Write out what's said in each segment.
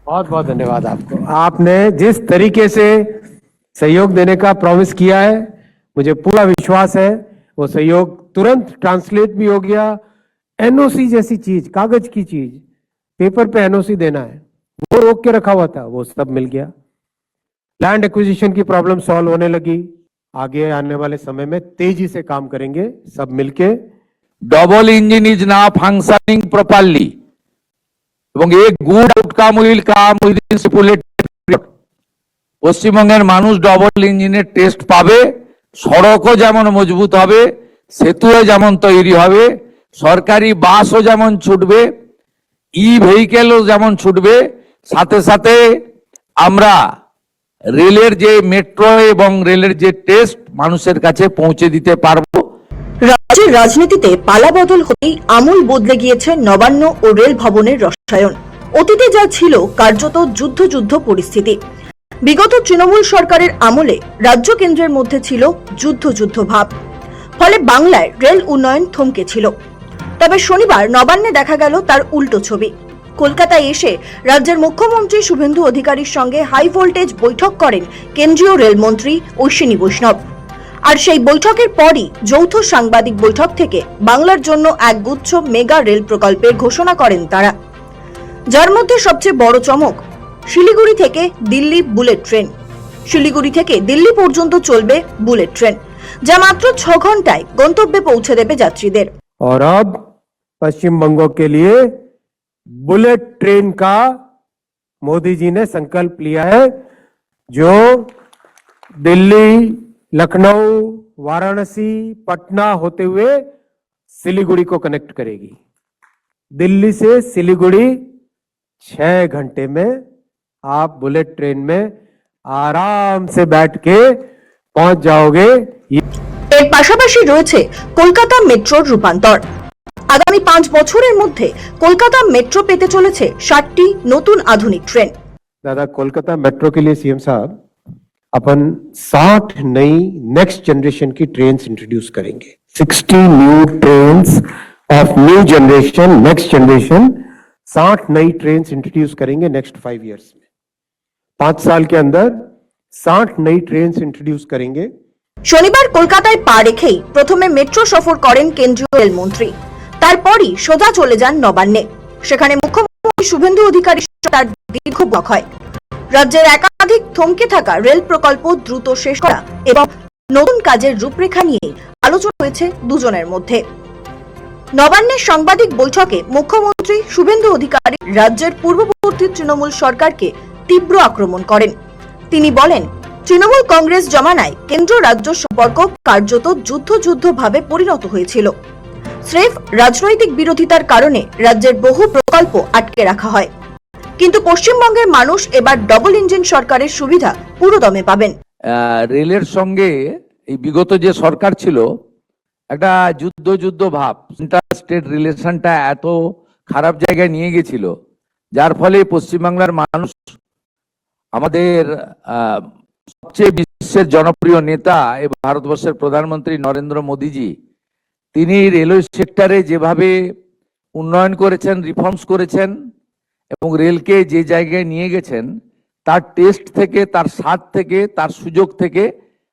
बहुत बहुत धन्यवाद आपको। आपने जिस तरीके से सहयोग देने का प्रॉमिस किया है, मुझे पूरा विश्वास है वो सहयोग तुरंत ट्रांसलेट भी हो गया। एनओसी जैसी चीज, कागज की चीज, पेपर पे एनओसी देना है, वो रोक के रखा हुआ था, वो सब मिल गया। लैंड एक्विजिशन की प्रॉब्लम सॉल्व होने लगी। आगे आने वाले समय में तेजी से काम करेंगे सब मिलके। डबल इंजिन इज ना फांक्शनिंग प्रॉपर्ली এবং এই good outcome will come within stipulated period. পশ্চিমবঙ্গের মানুষ ডবল ইঞ্জিনের টেস্ট পাবে, সড়কও যেমন মজবুত হবে, সেতুও যেমন তৈরি হবে, সরকারি বাসও যেমন ছুটবে, ই ভেহিকেলও যেমন ছুটবে, সাথে সাথে আমরা রেলের যে মেট্রো এবং রেলের যে টেস্ট মানুষের কাছে পৌঁছে দিতে পারবো। রাজ্যের রাজনীতিতে পালাবদল হতেই আমূল বদলে গিয়েছে নবান্ন ও রেল ভবনের রসায়ন। অতীতে যা ছিল কার্যত যুদ্ধ যুদ্ধ পরিস্থিতি। বিগত তৃণমূল সরকারের আমলে রাজ্য কেন্দ্রের মধ্যে ছিল যুদ্ধ যুদ্ধ ভাব, ফলে বাংলায় রেল উন্নয়ন থমকে ছিল। তবে শনিবার নবান্নে দেখা গেল তার উল্টো ছবি। কলকাতায় এসে রাজ্যের মুখ্যমন্ত্রী শুভেন্দু অধিকারীর সঙ্গে হাই ভোল্টেজ বৈঠক করেন কেন্দ্রীয় রেলমন্ত্রী অশ্বিনী বৈষ্ণব। আর সেই বৈঠকের পরই যৌথ সাংবাদিক বৈঠক থেকে বাংলার জন্য একগুচ্ছ মেগা রেল প্রকল্পের ঘোষণা করেন তারা, যার মধ্যে সবচেয়ে বড় চমক শিলিগুড়ি থেকে দিল্লি বুলেট ট্রেন। শিলিগুড়ি থেকে দিল্লি পর্যন্ত চলবে বুলেট ট্রেন, যা মাত্র 6 ঘন্টায় গন্তব্যে পৌঁছে দেবে যাত্রীদের। और अब पश्चिम बंगों के लिए बुलेट ट्रेन का मोदी जी ने संकल्प लिया है, जो दिल्ली, लखनऊ, वाराणसी, पटना होते हुए सिलीगुड़ी को कनेक्ट करेगी। दिल्ली से सिलीगुड़ी 6 घंटे में आप बुलेट ट्रेन में आराम से बैठ के पहुंच जाओगे। এর পাশাপাশি রয়েছে কলকাতা মেট্রোর রূপান্তর। আগামী 5 বছরের মধ্যে কলকাতা মেট্রো পেতে চলেছে 60টি নতুন আধুনিক ট্রেন। दादा, कोलकाता मेट्रो के लिए सीएम साहब अपन 60 नई नेक्स्ट जनरेशन की ट्रेन्स इंट्रोड्यूस करेंगे। 60 new trains of new generation, next generation, 60 नई ट्रेन्स इंट्रोड्यूस करेंगे नेक्स्ट 5 इयर्स में। 5 साल के अंदर 60 नई ट्रेन्स इंट्रोड्यूस करेंगे। শনিবার কলকাতায় পা রেখেই প্রথমে মেট্রো সফর করেন কেন্দ্রীয় রেলমন্ত্রী। তারপরই সোজা চলে যান নবান্নে। সেখানে মুখ্যমন্ত্রী শুভেন্দু অধিকারী তার দীর্ঘ বক্তব্য হয়। রাজ্যের একাধিক থমকে থাকা রেল প্রকল্প দ্রুত শেষ করা এবং নতুন কাজের রূপরেখা নিয়ে আলোচনা হয়েছে দুজনের মধ্যে। নবান্নের সাংবাদিক বৈঠকে মুখ্যমন্ত্রী শুভেন্দু অধিকারী রাজ্যের পূর্ববর্তী তৃণমূল সরকারকে তীব্র আক্রমণ করেন। তিনি বলেন, তৃণমূল কংগ্রেস জমানায় কেন্দ্র রাজ্য সম্পর্ক কার্যত যুদ্ধ যুদ্ধ ভাবে পরিণত হয়েছিল। স্রেফ রাজনৈতিক বিরোধিতার কারণে রাজ্যের বহু প্রকল্প আটকে রাখা হয়, কিন্তু পশ্চিমবঙ্গের মানুষ এবার ডবল ইঞ্জিন সরকারের সুবিধা পুরো দমে পাবেন। রেলের সঙ্গে এই বিগত যে সরকার ছিল একটা যুদ্ধ যুদ্ধ ভাব, ইন্টার স্টেট রিলেশনটা এত খারাপ জায়গায় নিয়ে গেছিল, যার ফলে পশ্চিমবাংলার মানুষ আমাদের সবচেয়ে বিশ্বের জনপ্রিয় নেতা এবং ভারতবর্ষের প্রধানমন্ত্রী নরেন্দ্র মোদীজি, তিনি রেলওয়ে সেক্টরে যেভাবে উন্নয়ন করেছেন, রিফর্মস করেছেন এবং রেলকে যে জায়গায় নিয়ে গেছেন, তার টেস্ট থেকে, তার স্বাদ থেকে, তার সুযোগ থেকে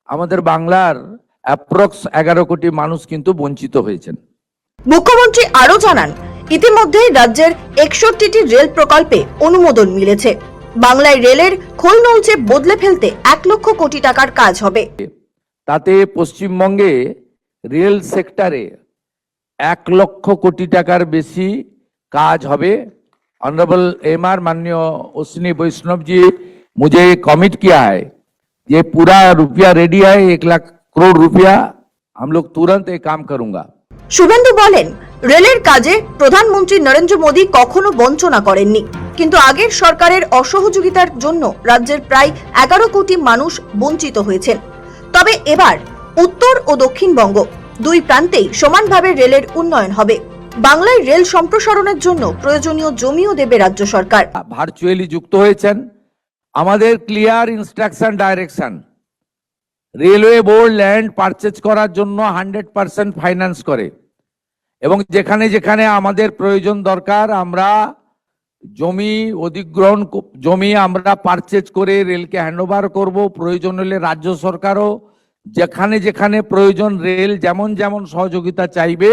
আমাদের বাংলার অ্যাপ্রক্স 11 কোটি মানুষ কিন্তু বঞ্চিত হয়েছেন। মুখ্যমন্ত্রী আরো জানান, ইতিমধ্যে রাজ্যের 61টি রেল প্রকল্পে অনুমোদন মিলেছে। বাংলায় রেলের খোল নলচে বদলে ফেলতে 1 লক্ষ কোটি টাকার কাজ হবে। তাতে পশ্চিমবঙ্গে রেল সেক্টরে 1 লক্ষ কোটি টাকার বেশি কাজ হবে। ऑनरेबल एमआर माननीय अश्विनी वैष्णव जी मुझे कमिट किया है, ये पूरा रुपया रेडी है, 1 लाख करोड़ रुपया हम लोग तुरंत ये काम करूंगा। শুভেন্দু বলেন, রেলের কাজে প্রধানমন্ত্রী নরেন্দ্র মোদী কখনো বঞ্চনা করেননি, কিন্তু আগের সরকারের অসহযোগিতার জন্য রাজ্যের প্রায় 11 কোটি মানুষ বঞ্চিত হয়েছেন। তবে এবার উত্তর ও দক্ষিণবঙ্গ দুই প্রান্তেই সমানভাবে রেলের উন্নয়ন হবে। বাংলায় রেল সম্প্রসারণের জন্য প্রয়োজনীয় জমিও দেবে রাজ্য সরকার। ভার্চুয়ালি যুক্ত হয়েছেন, আমাদের clear instruction direction, railway board land purchase করার জন্য 100% ফাইন্যান্স করে এবং যেখানে যেখানে আমাদের প্রয়োজন দরকার আমরা জমি অধিগ্রহণ জমি আমরা পারচেজ করে রেলকে হ্যান্ডওভার করব। প্রয়োজন হলে রাজ্য সরকারও যেখানে যেখানে প্রয়োজন রেল যেমন যেমন সহযোগিতা চাইবে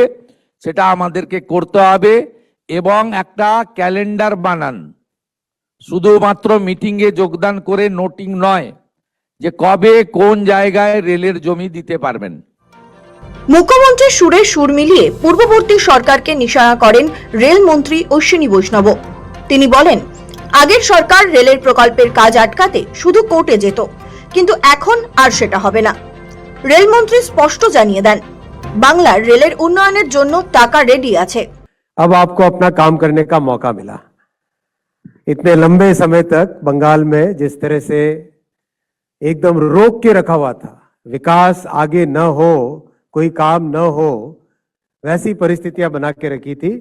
সেটা আমাদেরকে করতে হবে। এবং একটা ক্যালেন্ডার বানান, শুধুমাত্র মিটিংয়ে যোগদান করে নোটিং নয়, যে কবে কোন জায়গায় রেলের জমি দিতে পারবেন। মুখ্যমন্ত্রী সুরে সুর মিলিয়ে পূর্ববর্তী সরকারকে নিশানা করেন রেলমন্ত্রী অশ্বিনী বৈষ্ণব। তিনি বলেন, আগের সরকার রেলের প্রকল্পের কাজ আটকাতে শুধু কোর্টে যেত, কিন্তু এখন আর সেটা হবে না। রেলমন্ত্রী স্পষ্ট জানিয়ে দেন, বাংলার রেলের উন্নয়নের জন্য টাকা রেডি আছে। अब आपको अपना काम करने का मौका मिला। इतने लंबे समय तक बंगाल में जिस तरह से एकदम रोक के रखा हुआ था, विकास आगे न हो, कोई काम न हो, वैसी परिस्थितियां बना के रखी थी।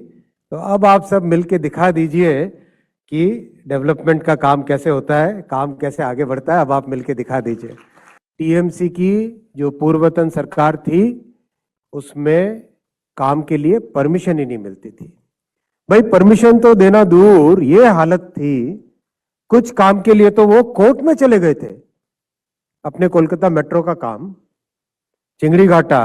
तो अब आप सब मिलके दिखा दीजिए कि डेवलपमेंट का काम कैसे होता है, काम कैसे आगे बढ़ता है। अब आप मिलके दिखा दीजिए। टीएमसी की जो पूर्वतन सरकार थी उसमें काम के लिए परमिशन ही नहीं मिलती थी। भाई परमिशन तो देना दूर, ये हालत थी, कुछ काम के लिए तो वो कोर्ट में चले गए थे। अपने कोलकाता मेट्रो का काम, चिंगड़ी घाटा,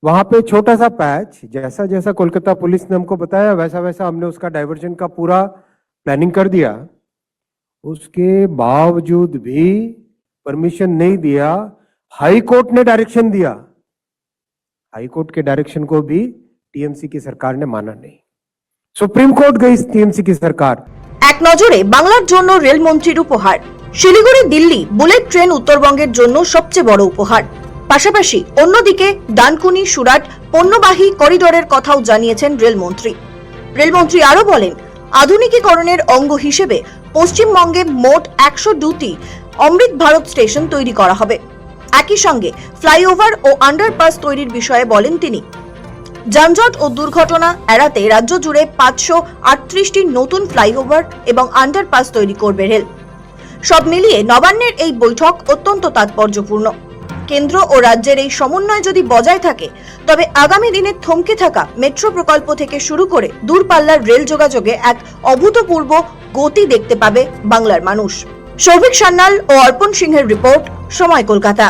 वहां पे छोटा सा पैच, जैसा जैसा कोलकाता पुलिस ने हमको बताया वैसा वैसा हमने उसका डाइवर्जन का पूरा प्लानिंग कर दिया। उसके बावजूद भी परमिशन नहीं दिया। हाई कोर्ट ने डायरेक्शन दिया, हाई कोर्ट के डायरेक्शन को भी टीएमसी की सरकार ने माना नहीं। सुप्रीम कोर्ट गई टीएमसी की सरकार। এক নজরে বাংলার জন্য রেলমন্ত্রীর উপহার। শিলিগুড়ি দিল্লি বুলেট ট্রেন উত্তরবঙ্গের জন্য সবচেয়ে বড় উপহার। পাশাপাশি অন্যদিকে ডানকুনি সুরাট পণ্যবাহী করিডোরের কথাও জানিয়েছেন রেলমন্ত্রী। রেলমন্ত্রী আরো বলেন, আধুনিকীকরণের অঙ্গ হিসেবে পশ্চিমবঙ্গে মোট 102টি অমৃত ভারত স্টেশন তৈরি করা হবে। একই সঙ্গে ফ্লাইওভার ও আন্ডারপাস তৈরির বিষয়ে বলেন তিনি। যানজট ও দুর্ঘটনা এড়াতে রাজ্য জুড়ে 538টি নতুন ফ্লাইওভার এবং আন্ডারপাস তৈরি করবে রেল। সব মিলিয়ে নবান্নের এই বৈঠক অত্যন্ত তাৎপর্যপূর্ণ। কেন্দ্র ও রাজ্যের এই সমন্বয় যদি বজায় থাকে, তবে আগামী দিনে থমকে থাকা মেট্রো প্রকল্প থেকে শুরু করে দূরপাল্লার রেল যোগাযোগে এক অভূতপূর্ব গতি দেখতে পাবে বাংলার মানুষ। সৌভিক সান্যাল ও অর্পণ সিংহের রিপোর্ট, সময় কলকাতা।